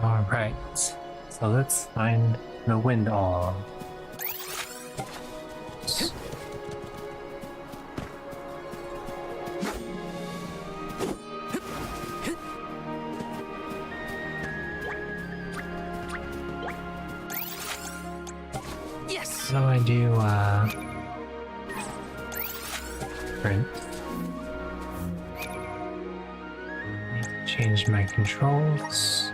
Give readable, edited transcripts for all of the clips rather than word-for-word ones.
Alright, so let's find the wind all. Yes. How do I do, print? Need to change my controls.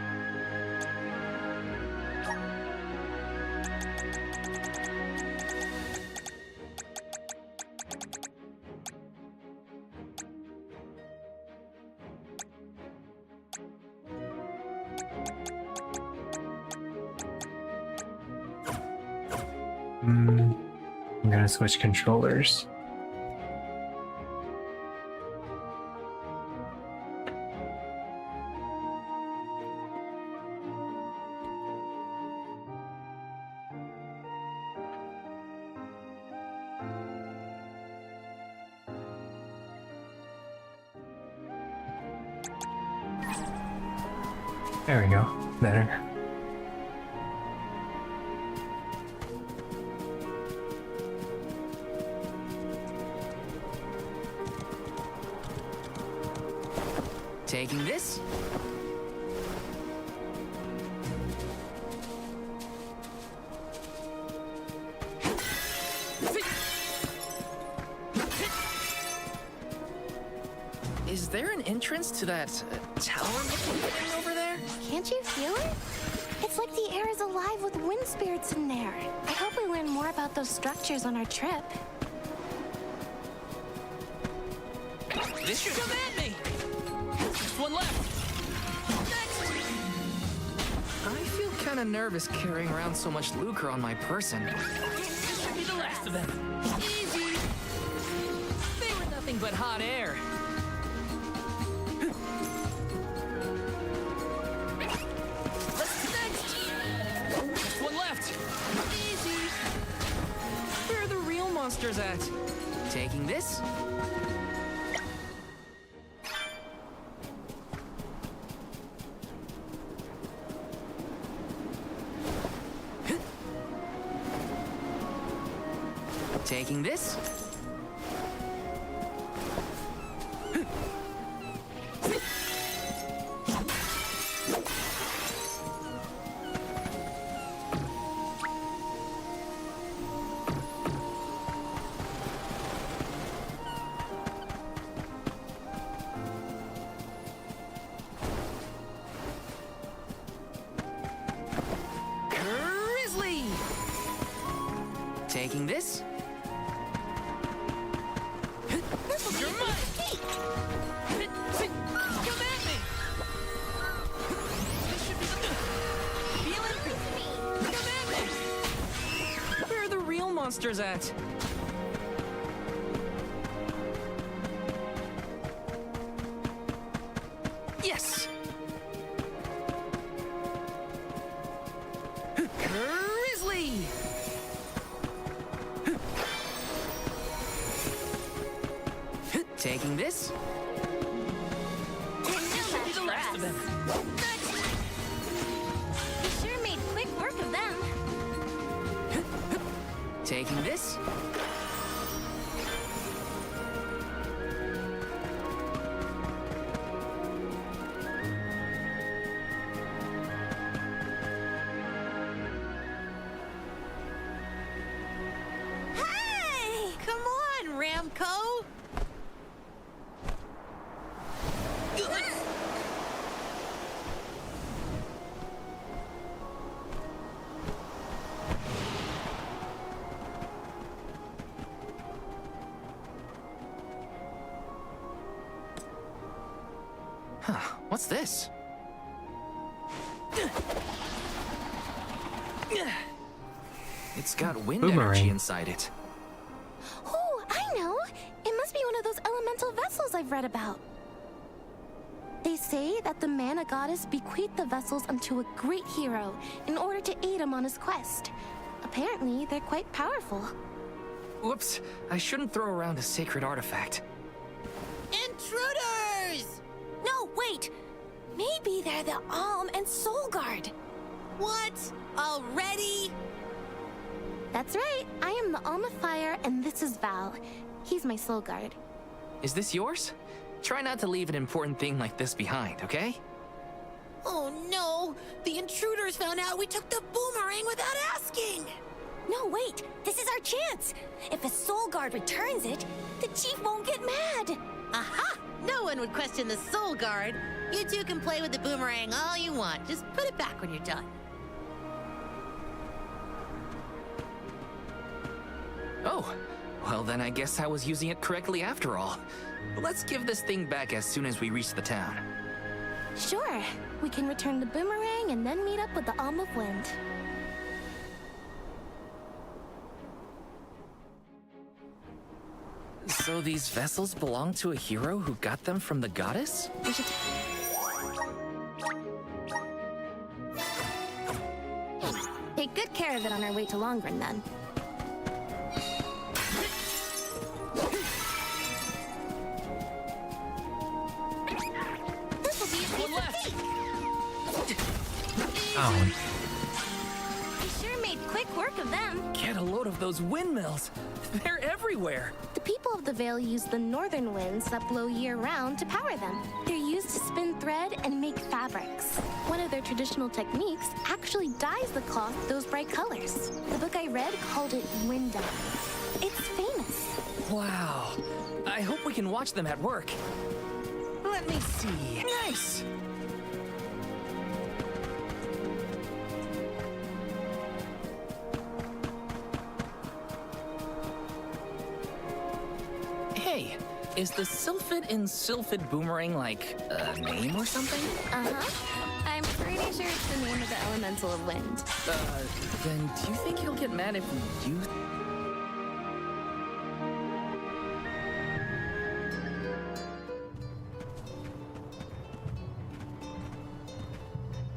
I'm gonna switch controllers. There we go. Better. Taking this. Is there an entrance to that tower-looking thing over there? Can't you feel it? It's like the air is alive with wind spirits in there. I hope we learn more about those structures on our trip. This should come at me! Just one left! Next! I feel kinda nervous carrying around so much lucre on my person. This should be the last of them. Easy! They were nothing but hot air. Just one left! Easy! Where are the real monsters at? Taking this? Taking this? Grizzly! Taking this? You're mine! Come at me! This should be the... Feeling? Come at me! Where are the real monsters at? Yes! Grizzly! Taking this? This should be the last of them. Next! We sure made quick work of them. Taking this? Hey! Come on, Ramco! Huh, what's this? It's got wind Boomerang. energy inside it. Oh, I know! It must be one of those elemental vessels I've read about. They say that the mana goddess bequeathed the vessels unto a great hero in order to aid him on his quest. Apparently, they're quite powerful. Whoops, I shouldn't throw around a sacred artifact. Intruders! No, wait! Maybe they're the Alm and Soul Guard. What? Already? That's right. I am the Alm of Fire, and this is Val. He's my Soul Guard. Is this yours? Try not to leave an important thing like this behind, okay? Oh no! The intruders found out we took the boomerang without asking! No, wait. This is our chance. If a Soul Guard returns it, the Chief won't get mad. Aha! No one would question the Soul Guard. You two can play with the boomerang all you want. Just put it back when you're done. Oh, well then I guess I was using it correctly after all. Let's give this thing back as soon as we reach the town. Sure. We can return the boomerang and then meet up with the Alm of Wind. So these vessels belong to a hero who got them from the goddess? We should... Take good care of it on our way to Longren, then. This will be a One left! Oh, We sure made quick work of them. Get a load of those windmills! They're everywhere! The people of the Vale use the northern winds that blow year-round to power them. They're used to spin thread and make fabrics. One of their traditional techniques actually dyes the cloth those bright colors. The book I read called it wind dye. It's famous. Wow. I hope we can watch them at work. Let me see. Nice! Hey, is the Sylphid in Sylphid Boomerang like a name or something? Uh-huh. I'm pretty sure it's the name of the elemental of wind. Then do you think he'll get mad if we use...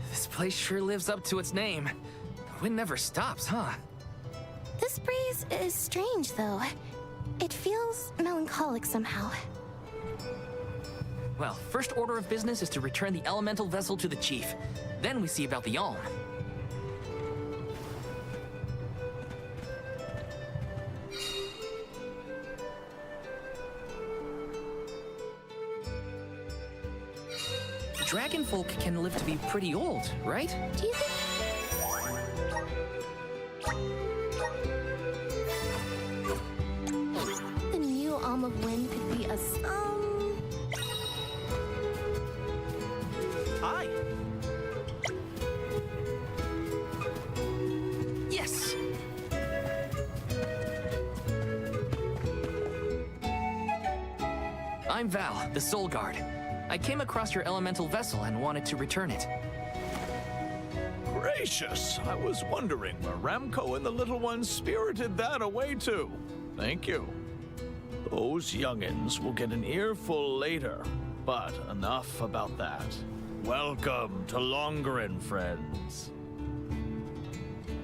This place sure lives up to its name. The wind never stops, huh? This breeze is strange, though. It feels melancholic somehow. Well, first order of business is to return the elemental vessel to the chief. Then we see about the Alm. Dragonfolk can live to be pretty old, right? Do you think... the new Alm of Wind could be a... Hi. Yes. I'm Val, the Soul Guard. I came across your elemental vessel and wanted to return it. Gracious! I was wondering where Ramco and the little ones spirited that away to. Thank you. Those youngins will get an earful later, but enough about that. Welcome to Longren, friends.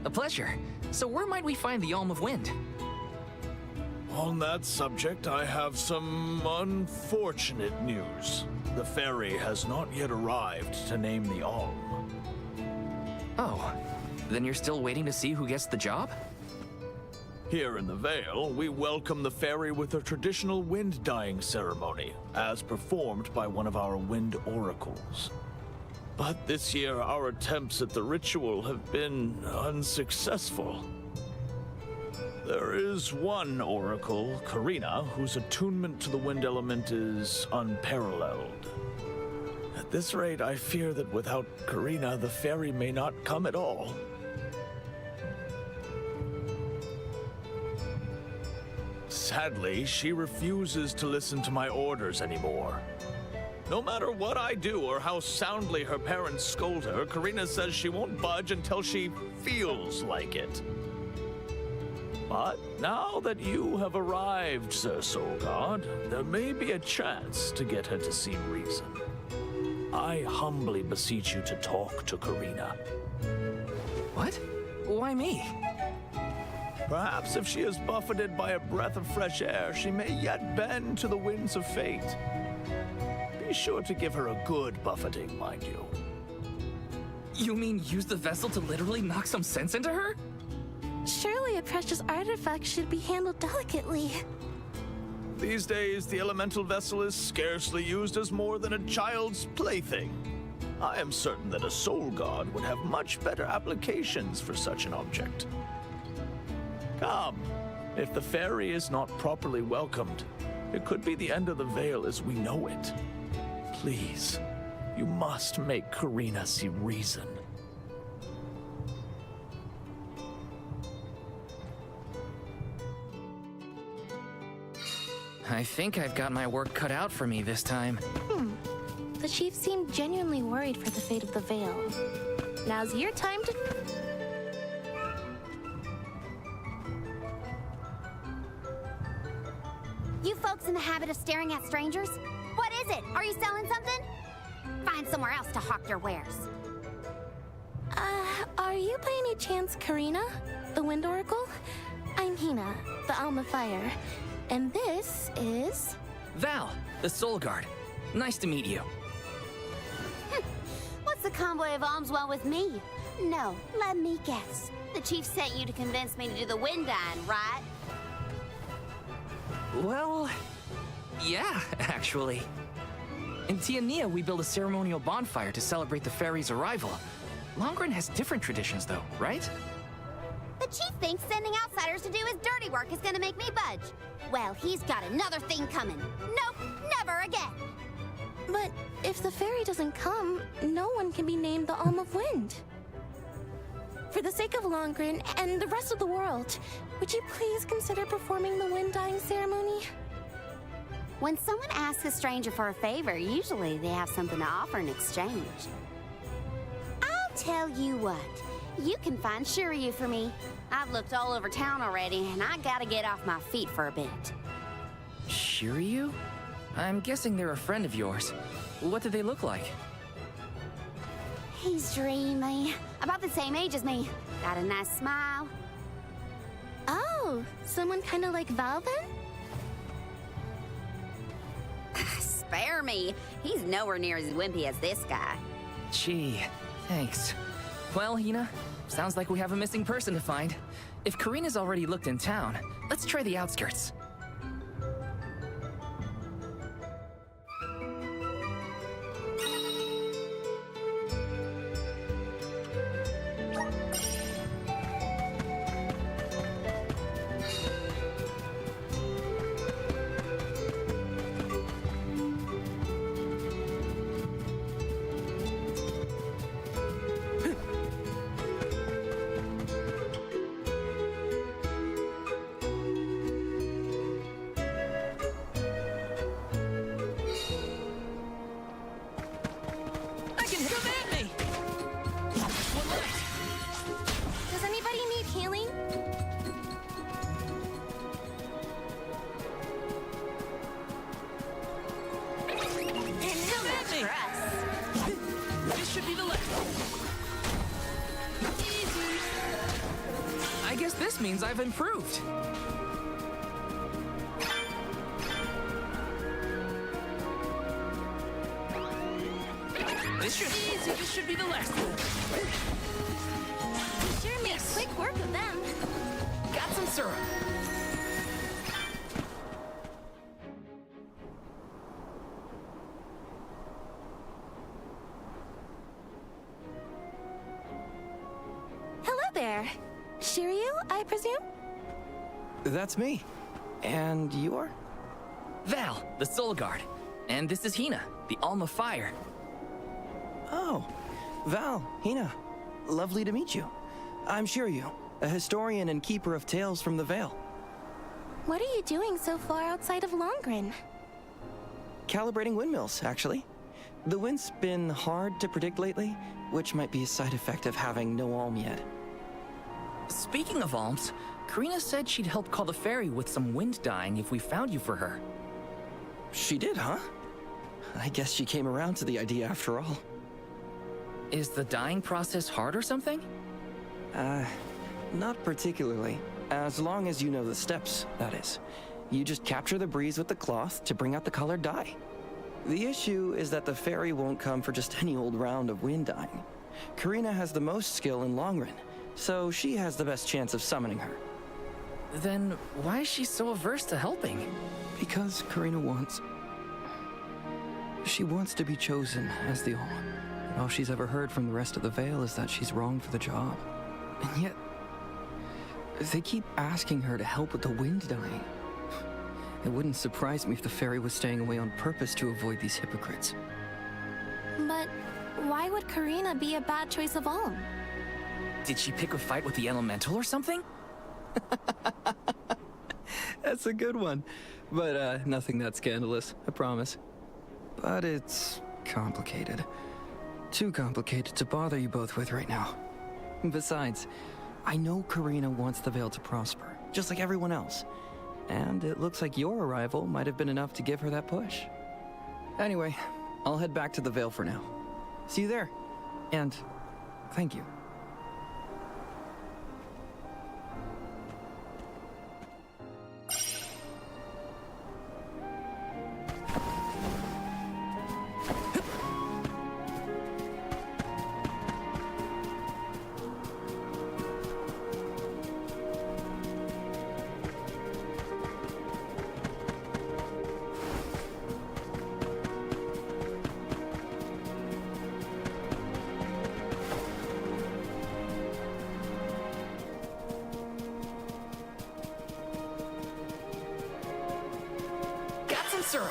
A pleasure. So where might we find the Alm of Wind? On that subject, I have some unfortunate news. The ferry has not yet arrived to name the Alm. Oh, then you're still waiting to see who gets the job? Here in the Vale, we welcome the ferry with a traditional wind dyeing ceremony, as performed by one of our wind oracles. But this year, our attempts at the ritual have been unsuccessful. There is one oracle, Karina, whose attunement to the wind element is unparalleled. At this rate, I fear that without Karina, the ferry may not come at all. Sadly, she refuses to listen to my orders anymore. No matter what I do or how soundly her parents scold her, Karina says she won't budge until she feels like it. But now that you have arrived, Sir Soul Guard, there may be a chance to get her to see reason. I humbly beseech you to talk to Karina. What? Why me? Perhaps if she is buffeted by a breath of fresh air, she may yet bend to the winds of fate. Be sure to give her a good buffeting, mind you. You mean use the vessel to literally knock some sense into her? Surely a precious artifact should be handled delicately. These days, the elemental vessel is scarcely used as more than a child's plaything. I am certain that a soul god would have much better applications for such an object. Come, if the fairy is not properly welcomed, it could be the end of the Vale as we know it. Please, you must make Karina see reason. I think I've got my work cut out for me this time. The chief seemed genuinely worried for the fate of the Vale. Now's your time to... You folks in the habit of staring at strangers? What is it? Are you selling something? Find somewhere else to hawk your wares. Are you by any chance Karina, the Wind Oracle? I'm Hina, the Alma Fire. And this is... Val, the Soul Guard. Nice to meet you. What's the convoy of alms want with me? No, let me guess. The chief sent you to convince me to do the wind dyeing, right? Well, yeah, actually. In Tiania, we build a ceremonial bonfire to celebrate the fairy's arrival. Longren has different traditions, though, right? The chief thinks sending outsiders to do his dirty work is gonna make me budge. Well, he's got another thing coming. Nope, never again. But if the fairy doesn't come, no one can be named the Alm of Wind. For the sake of Longren and the rest of the world, would you please consider performing the wind dyeing ceremony? When someone asks a stranger for a favor, usually they have something to offer in exchange. I'll tell you what. You can find Shiryu for me. I've looked all over town already, and I gotta get off my feet for a bit. Shiryu? I'm guessing they're a friend of yours. What do they look like? He's dreamy. About the same age as me. Got a nice smile. Oh, someone kind of like Val then? Spare me. He's nowhere near as wimpy as this guy. Gee, thanks. Well, Hina, sounds like we have a missing person to find. If Karina's already looked in town, let's try the outskirts. Does anybody need healing? This should be the left. Easy. I guess this means I've improved. This should be the last. You sure made quick work of them. Got some syrup. Hello there. Shiryu, I presume? That's me. And you are? Val, the Soul Guard. And this is Hina, the Alma Fire. Oh, Val, Hina. Lovely to meet you. I'm Shiryu, a historian and keeper of tales from the Vale. What are you doing so far outside of Longren? Calibrating windmills, actually. The wind's been hard to predict lately, which might be a side effect of having no alm yet. Speaking of alms, Karina said she'd help call the fairy with some wind dyeing if we found you for her. She did, huh? I guess she came around to the idea after all. Is the dyeing process hard or something? Not particularly. As long as you know the steps, that is. You just capture the breeze with the cloth to bring out the colored dye. The issue is that the fairy won't come for just any old round of wind dying. Karina has the most skill in Longren, so she has the best chance of summoning her. Then why is she so averse to helping? Because Karina wants... She wants to be chosen as the All. All she's ever heard from the rest of the Vale is that she's wrong for the job. And yet, they keep asking her to help with the wind dying. It wouldn't surprise me if the fairy was staying away on purpose to avoid these hypocrites. But why would Karina be a bad choice of all? Did she pick a fight with the elemental or something? That's a good one. But nothing that scandalous, I promise. But it's complicated. Too complicated to bother you both with right now. Besides, I know Karina wants the Vale to prosper, just like everyone else. And it looks like your arrival might have been enough to give her that push. Anyway, I'll head back to the Vale for now. See you there. And thank you. Got some syrup.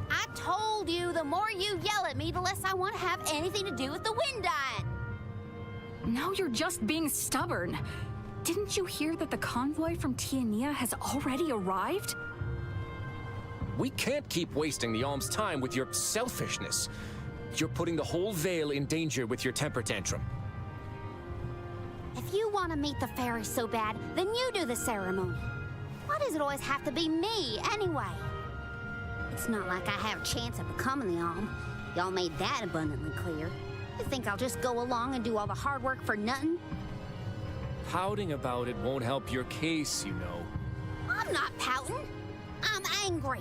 I told you, the more you yell at me, the less I want to have anything to do with the wind dying. Now you're just being stubborn. Didn't you hear that the convoy from Tiania has already arrived? We can't keep wasting the Alm's time with your selfishness. You're putting the whole Vale in danger with your temper tantrum. If you want to meet the fairy so bad, then you do the ceremony. Why does it always have to be me, anyway? It's not like I have a chance of becoming the Alm. Y'all made that abundantly clear. You think I'll just go along and do all the hard work for nothing? Pouting about it won't help your case, you know. I'm not pouting. I'm angry.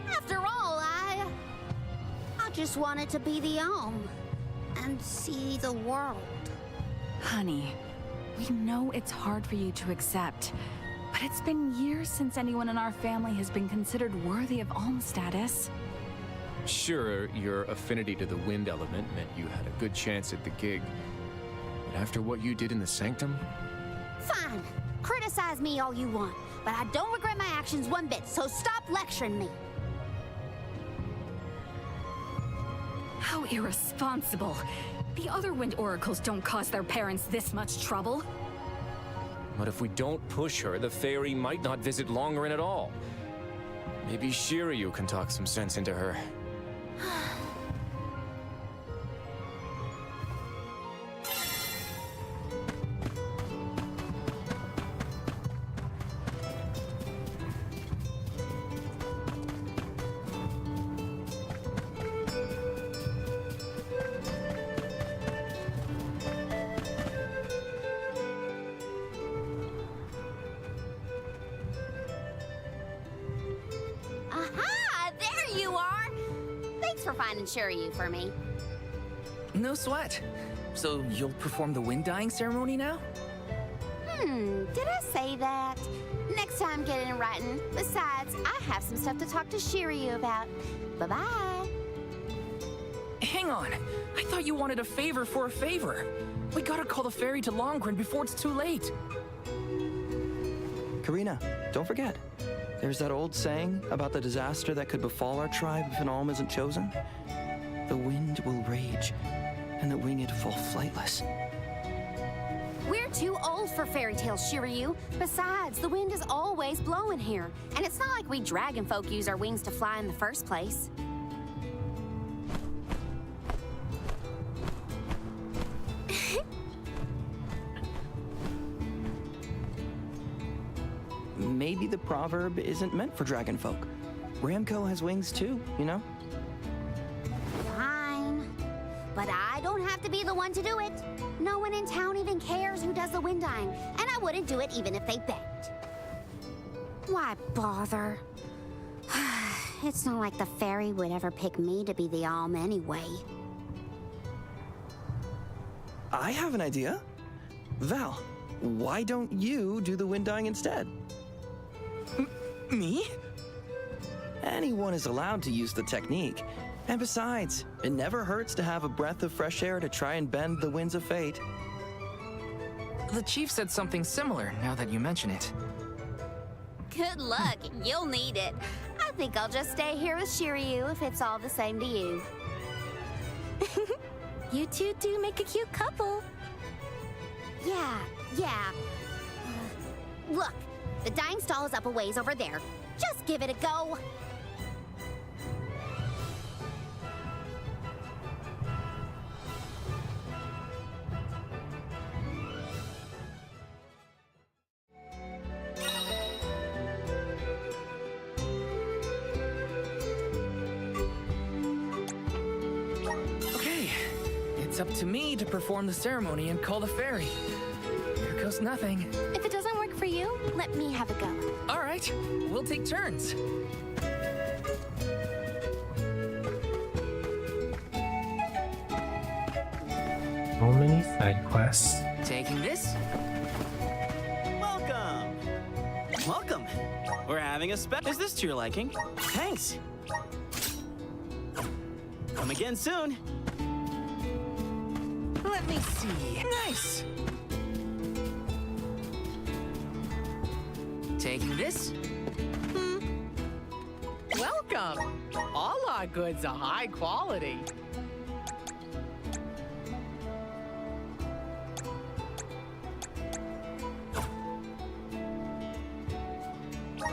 After all, I just wanted to be the Alm and see the world. Honey, we know it's hard for you to accept, but it's been years since anyone in our family has been considered worthy of Alm status. Sure, your affinity to the wind element meant you had a good chance at the gig. But after what you did in the Sanctum? Fine. Criticize me all you want, but I don't regret my actions one bit, so stop lecturing me. How irresponsible. The other wind oracles don't cause their parents this much trouble. But if we don't push her, the fairy might not visit Longren at all. Maybe Shiryu can talk some sense into her. Aha! There you are! Thanks for finding Shiryu for me. No sweat. So you'll perform the wind dying ceremony now? Did I say that? Next time, get it in writing. Besides, I have some stuff to talk to Shiryu about. Bye-bye. Hang on. I thought you wanted a favor for a favor. We gotta call the ferry to Longren before it's too late. Karina, don't forget. There's that old saying about the disaster that could befall our tribe if an Alm isn't chosen. The wind will rage, and the winged fall flightless. We're too old for fairy tales, Shiryu. Besides, the wind is always blowing here. And it's not like we dragon folk use our wings to fly in the first place. Maybe the proverb isn't meant for dragon folk. Ramco has wings too, you know? Fine. have to be the one to do it. No one in town even cares who does the wind dyeing, and I wouldn't do it even if they begged. Why bother? It's not like the fairy would ever pick me to be the alm anyway. I have an idea. Val, why don't you do the wind dyeing instead? Me? Anyone is allowed to use the technique. And besides, it never hurts to have a breath of fresh air to try and bend the winds of fate. The chief said something similar, now that you mention it. Good luck. You'll need it. I think I'll just stay here with Shiryu if it's all the same to you. You two do make a cute couple. Yeah. Look, the dyeing stall is up a ways over there. Just give it a go. Okay, it's up to me to perform the ceremony and call the fairy. Here goes nothing. If it doesn't work for you, let me have a go. All right, we'll take turns. So many side quests. Taking this. Welcome! Welcome! We're having a special. Is this to your liking? Thanks! Come again soon! Let me see. Nice. Taking this. Welcome! All our goods are high quality.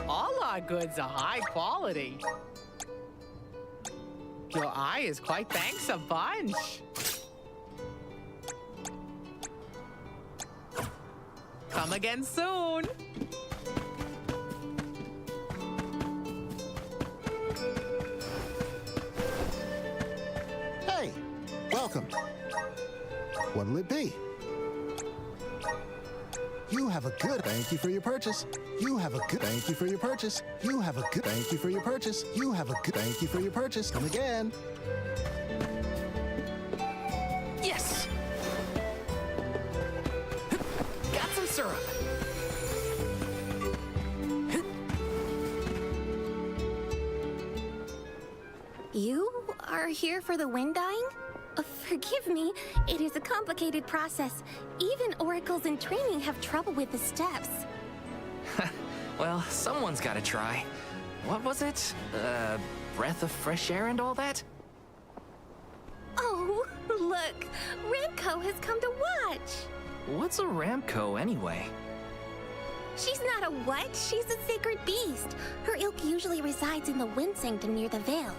All our goods are high quality. Your eye is quite thanks a bunch. Come again soon. Hey, welcome. What'll it be? You have a good thank you for your purchase. You have a good thank you for your purchase. You have a good thank you for your purchase. You have a good thank you for your purchase. Come again. Yes. Got some syrup. You are here for the wind dyeing? Forgive me, it is a complicated process. Even oracles in training have trouble with the steps. Well, someone's gotta try. What was it? Breath of fresh air and all that? Oh, look! Ramco has come to watch! What's a Ramco anyway? She's not a what? She's a sacred beast. Her ilk usually resides in the Wind Sanctum near the Veil.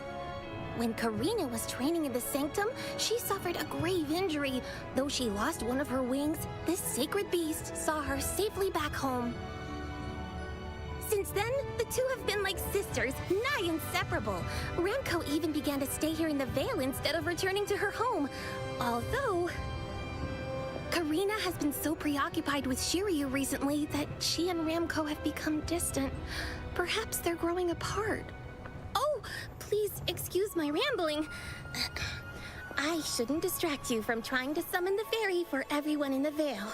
When Karina was training in the Sanctum, she suffered a grave injury. Though she lost one of her wings, this sacred beast saw her safely back home. Since then, the two have been like sisters, nigh inseparable. Ramco even began to stay here in the Veil instead of returning to her home. Although, Karina has been so preoccupied with Shiryu recently that she and Ramco have become distant. Perhaps they're growing apart. Oh, please excuse my rambling. I shouldn't distract you from trying to summon the fairy for everyone in the Veil.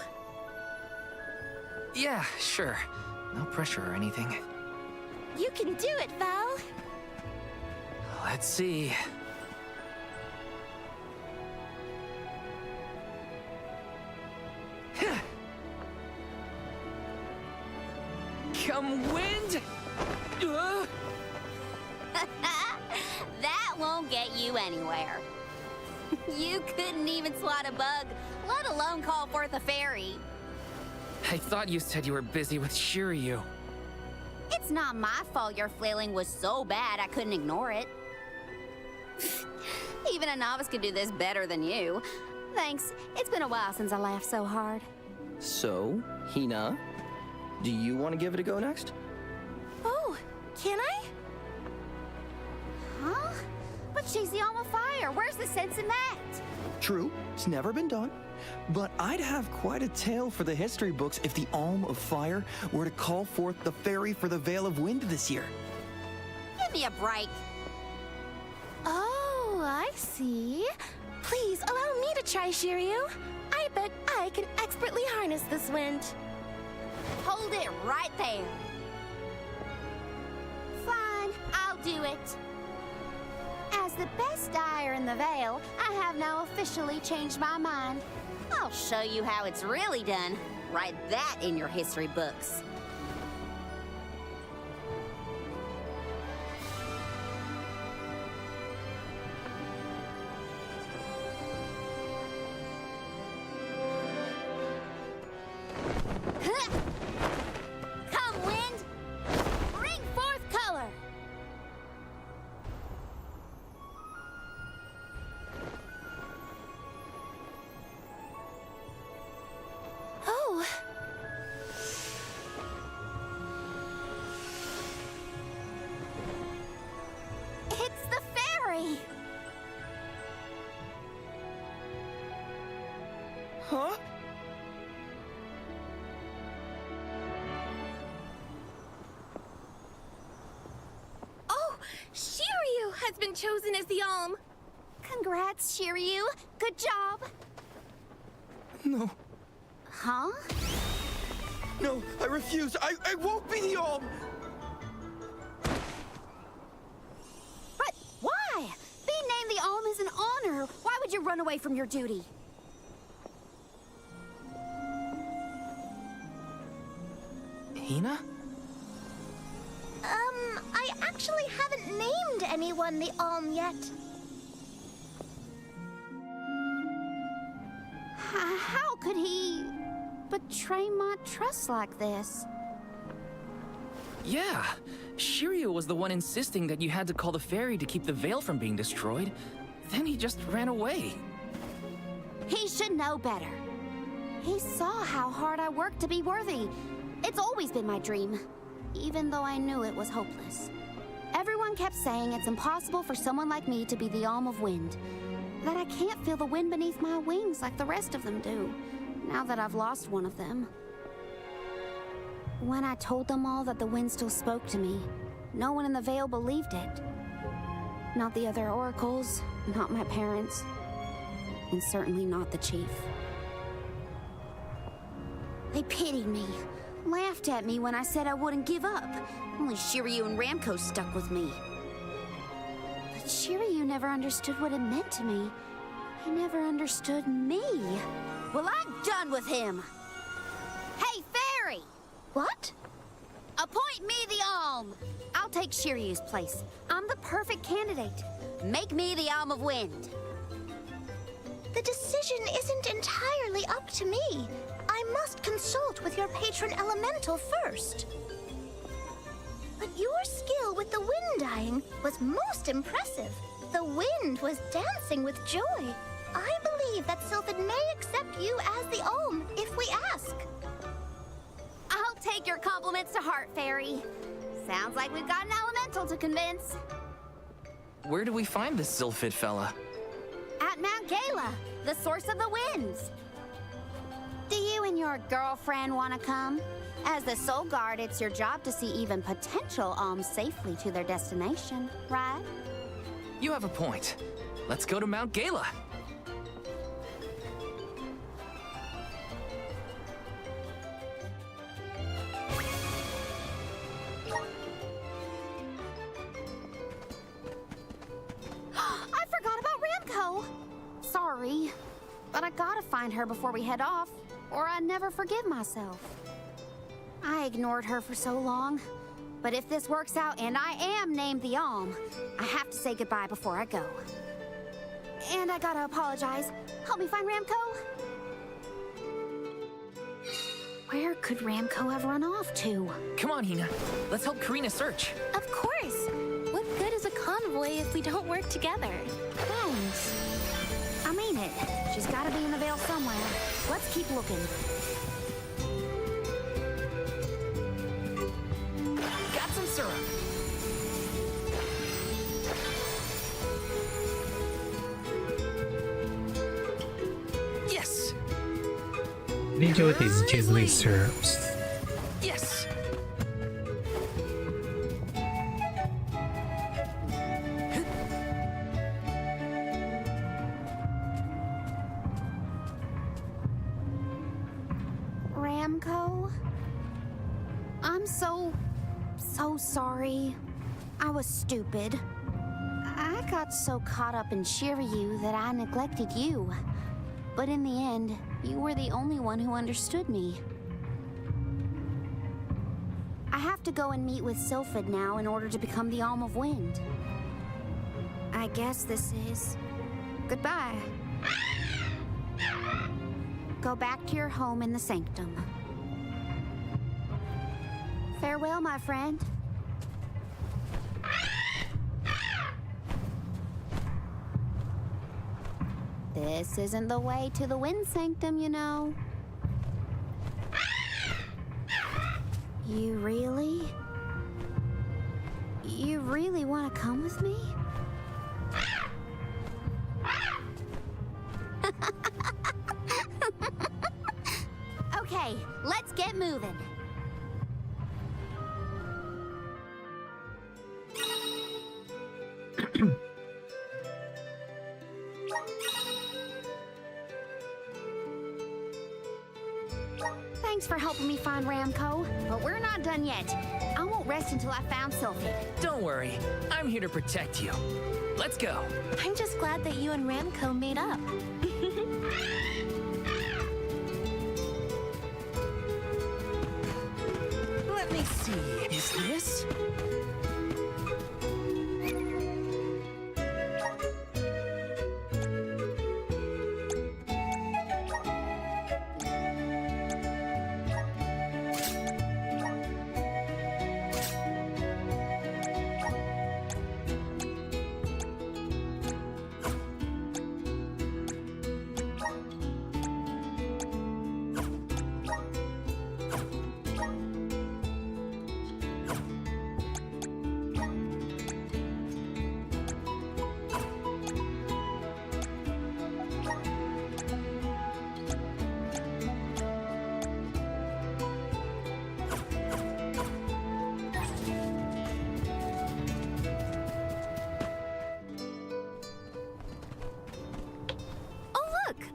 Yeah, sure. No pressure or anything. You can do it, Val. Let's see. Come wind! That won't get you anywhere. You couldn't even swat a bug, let alone call forth a fairy. I thought you said you were busy with Shiryu. It's not my fault your flailing was so bad I couldn't ignore it. Even a novice could do this better than you. Thanks. It's been a while since I laughed so hard. So, Hina, do you want to give it a go next? Oh, can I? Huh? But she's the alma fire. Where's the sense in that? True, it's never been done. But I'd have quite a tale for the history books if the Alm of Fire were to call forth the Fairy for the Veil of Wind this year. Give me a break. Oh, I see. Please allow me to try, Shiryu. I bet I can expertly harness this wind. Hold it right there. Fine, I'll do it. As the best dyer in the Vale, I have now officially changed my mind. I'll show you how it's really done. Write that in your history books. Come, wind! Bring forth color! Oh. It's the fairy! Huh? Oh, Shiryu has been chosen as the Alm. Congrats, Shiryu. Good job. No, Huh? no, I refuse. I won't be the Alm! But why? Being named the Alm is an honor. Why would you run away from your duty? Hina? I actually haven't named anyone the Alm yet. How could he betray my trust like this? Yeah. Shiryu was the one insisting that you had to call the fairy to keep the veil from being destroyed. Then he just ran away. He should know better. He saw how hard I worked to be worthy. It's always been my dream, even though I knew it was hopeless. Everyone kept saying it's impossible for someone like me to be the Alm of Wind, that I can't feel the wind beneath my wings like the rest of them do, now that I've lost one of them. When I told them all that the wind still spoke to me, no one in the Vale believed it. Not the other oracles, not my parents, and certainly not the chief. They pitied me, laughed at me when I said I wouldn't give up. Only Shiryu and Ramco stuck with me. But Shiryu never understood what it meant to me. He never understood me. Well, I'm done with him. Hey, Fairy! What? Appoint me the Alm. I'll take Shiryu's place. I'm the perfect candidate. Make me the Alm of Wind. The decision isn't entirely up to me. I must consult with your patron elemental first. But your skill with the wind dyeing was most impressive. The wind was dancing with joy. I believe that Sylphid may accept you as the Alm if we ask. I'll take your compliments to heart, Fairy. Sounds like we've got an elemental to convince. Where do we find this Sylphid fella? At Mount Gala, the source of the winds. Do you and your girlfriend want to come? As the Soul Guard, it's your job to see even potential alms safely to their destination, right? You have a point. Let's go to Mount Gala. I forgot about Ramco. Sorry, but I gotta find her before we head off, or I'd never forgive myself. I ignored her for so long, but if this works out and I am named the Alm, I have to say goodbye before I go. And I gotta apologize. Help me find Ramco. Where could Ramco have run off to? Come on, Hina. Let's help Karina search. Of course. What good is a convoy if we don't work together? Thanks. I mean it. She's gotta be in the Vale somewhere. Let's keep looking. Got some syrup. What do you do with these Gizzly syrups? Yes! Ramco? I'm so sorry. I was stupid. I got so caught up in Shiryu that I neglected you. But in the end, you were the only one who understood me. I have to go and meet with Sylphid now in order to become the Alm of Wind. I guess this is goodbye. Go back to your home in the Sanctum. Farewell, my friend. This isn't the way to the Wind Sanctum, you know. You really want to come with me? Okay, let's get moving. Thanks for helping me find Ramco, but we're not done yet. I won't rest until I found Sylphid. Don't worry, I'm here to protect you. Let's go. I'm just glad that you and Ramco made up. Let me see. Is this?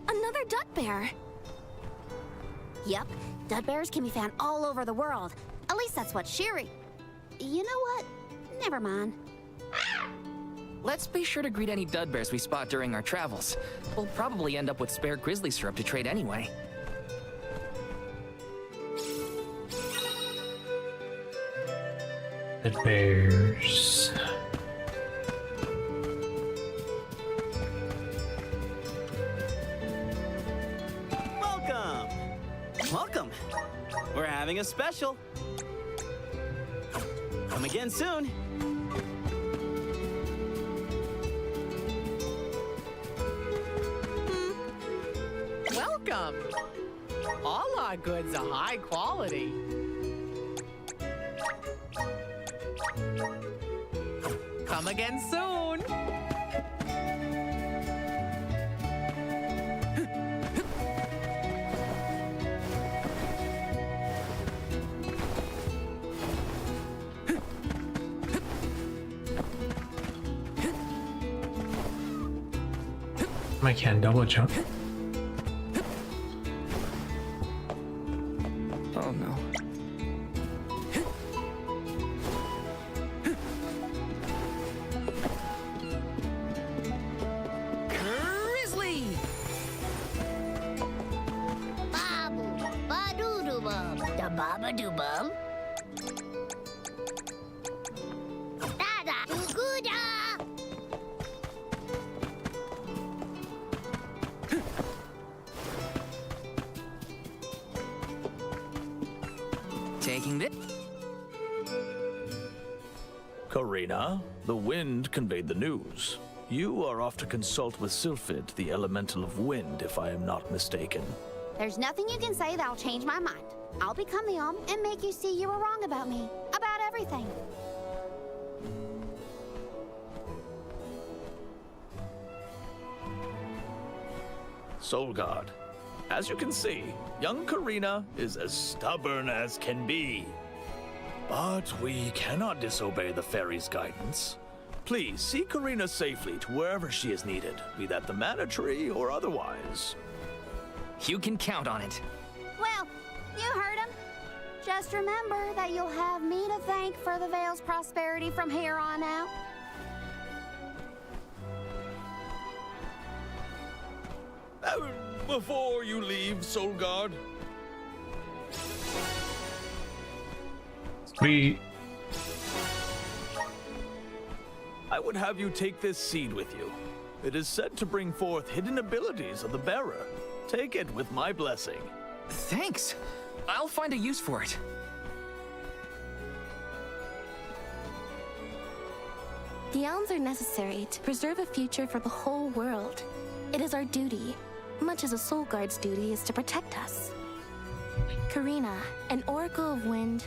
Another duck bear. Yep, dud bears can be found all over the world. At least that's what Shiri... You know what? Never mind. Let's be sure to greet any dud bears we spot during our travels. We'll probably end up with spare grizzly syrup to trade anyway. The bears. Welcome. We're having a special. Come again soon. Welcome. All our goods are high quality. Come again soon. I can't double jump. Oh no. Grizzly! Babu, ba-doo-doo-bum, da baba-doo-bum. Da-da, doo-goo-da. Taking this. Karina, the wind conveyed the news. You are off to consult with Sylphid, the elemental of wind, if I am not mistaken. There's nothing you can say that'll change my mind. I'll become the Alm and make you see you were wrong about me. About everything. Soul Guard, As you can see, young Karina is as stubborn as can be. But we cannot disobey the fairy's guidance. Please see Karina safely to wherever she is needed, be that the Mana Tree or otherwise. You can count on it. Well, you heard him. Just remember that you'll have me to thank for the Vale's prosperity from here on out. Before you leave, Solgard. Sweet. I would have you take this seed with you. It is said to bring forth hidden abilities of the bearer. Take it with my blessing. Thanks. I'll find a use for it. The elms are necessary to preserve a future for the whole world. It is our duty, much as a Soul Guard's duty is to protect us. Karina, an Oracle of Wind,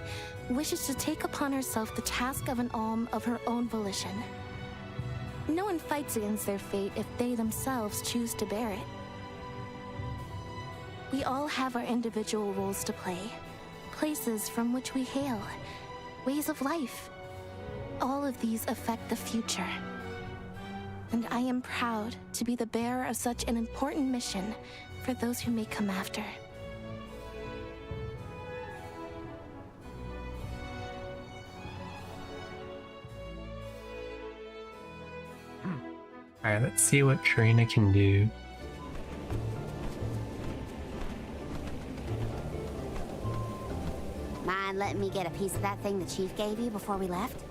wishes to take upon herself the task of an Alm of her own volition. No one fights against their fate if they themselves choose to bear it. We all have our individual roles to play, places from which we hail, ways of life. All of these affect the future. And I am proud to be the bearer of such an important mission for those who may come after. Alright, let's see what Karina can do. Mind letting me get a piece of that thing the Chief gave you before we left?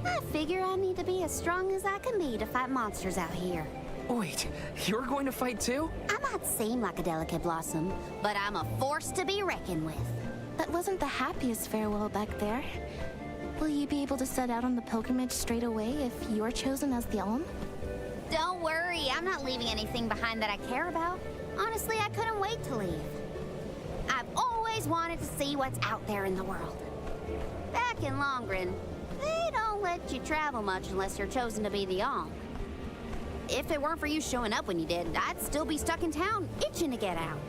I figure I need to be as strong as I can be to fight monsters out here. Wait, you're going to fight too? I might seem like a delicate blossom, but I'm a force to be reckoned with. That wasn't the happiest farewell back there. Will you be able to set out on the pilgrimage straight away if you're chosen as the Alm? Don't worry, I'm not leaving anything behind that I care about. Honestly, I couldn't wait to leave. I've always wanted to see what's out there in the world. Back in Longren, they don't let you travel much unless you're chosen to be the Alm. If it weren't for you showing up when you did, I'd still be stuck in town, itching to get out.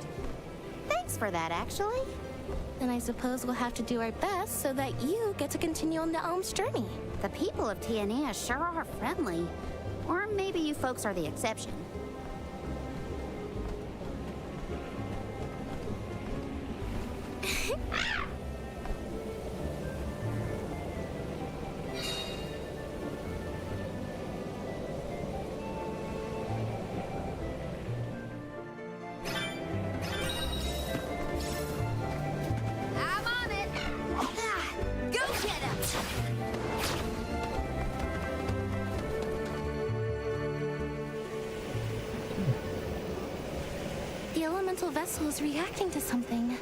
Thanks for that, actually. Then I suppose we'll have to do our best so that you get to continue on the Alm's journey. The people of Tiania sure are friendly. Or maybe you folks are the exception. I'm on it! Go get him! The elemental vessel is reacting to something.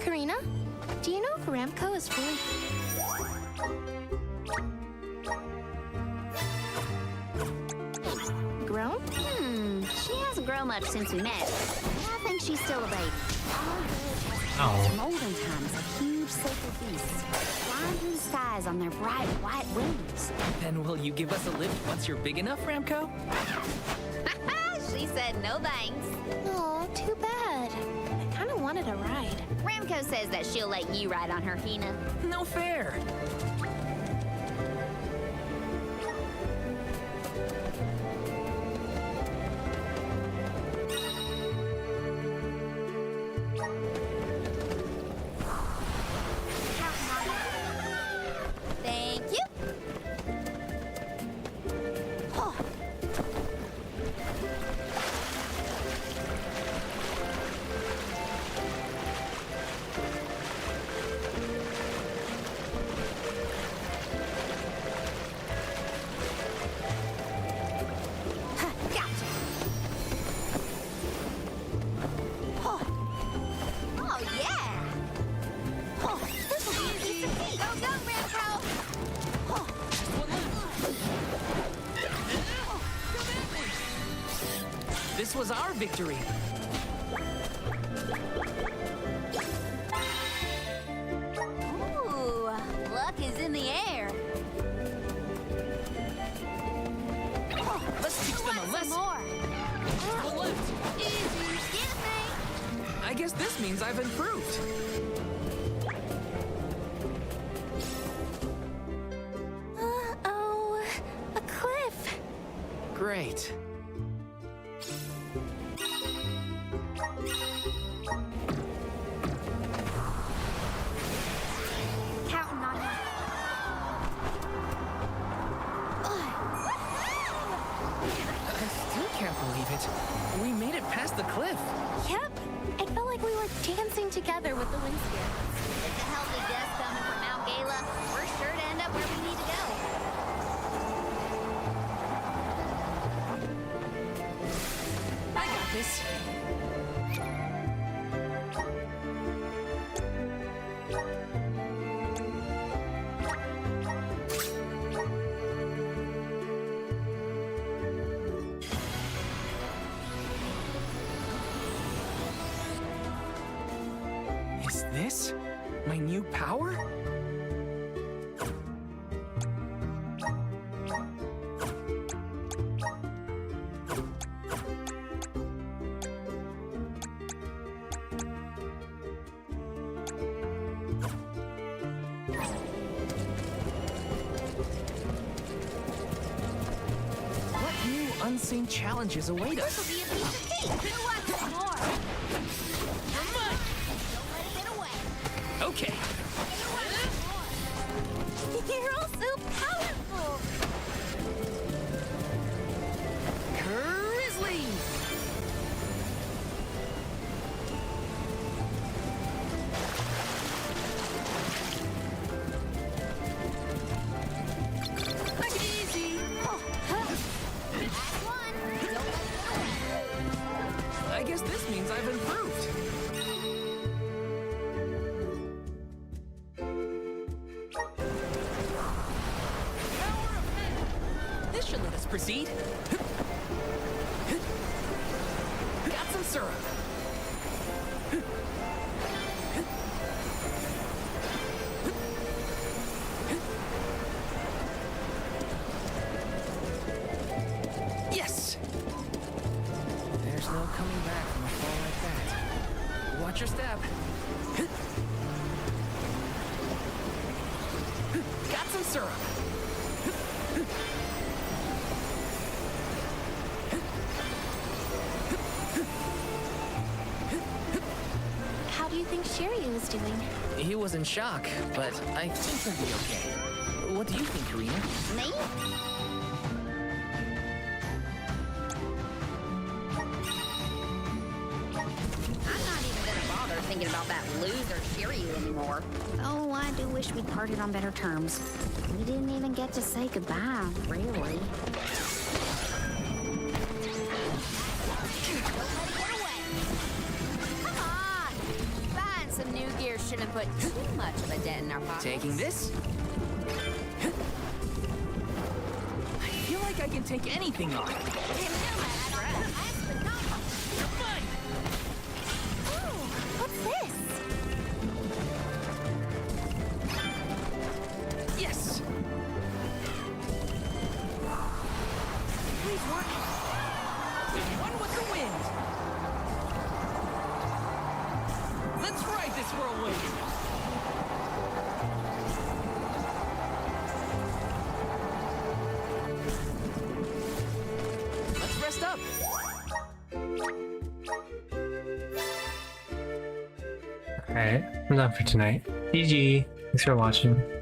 Karina, do you know if Ramco is fully... grown? She hasn't grown much since we met. I think she's still a baby. All good. Oh. From olden times, a huge sacred beast, flying through the skies on their bright white wings. Then will you give us a lift once you're big enough, Ramco? She said no thanks. Oh, too bad. I kind of wanted a ride. Ramco says that she'll let you ride on her, Hina. No fair. Thank you. Oh. Huh, gotcha. Oh. Oh, yeah. Oh, this will be a piece of cake. Go, go, Ramco. This was our victory. Ooh, luck is in the air. Let's teach them a Some lesson. more. One left. Easy, excuse me. I guess this means I've improved. Uh-oh. A cliff. Great. Counting on you. I still can't believe it. We made it past the cliff. Yep. It felt like we were dancing together with the wind spirits. It's a healthy guest coming from Mount Gala. We're sure to end up where we need to go. I got this. Is this my new power? What new unseen challenges await us? This will be a piece of cake. Who wants some more? Don't let it get away. Okay. You're all so powerful. Grizzly! Make it easy! Last one. Don't let it get away. I guess this means I've improved. This should let us proceed. Got some syrup. Yes! There's no coming back from a fall like that. Watch your step. Got some syrup. How do you think Shiryu is doing? He was in shock, but I think he'll be okay. What do you think, Karina? Me? I'm not even gonna bother thinking about that loser Shiryu anymore. Oh, I do wish we parted on better terms. We didn't even get to say goodbye, really. Come on! Buying some new gear shouldn't put too much of a dent in our pockets. Taking this? I feel like I can take anything on. You're fine. this? Yes! Please work. One with the wind. Let's ride this whirlwind. Let's rest up. Alright, I'm done for tonight. GG. Thanks for watching.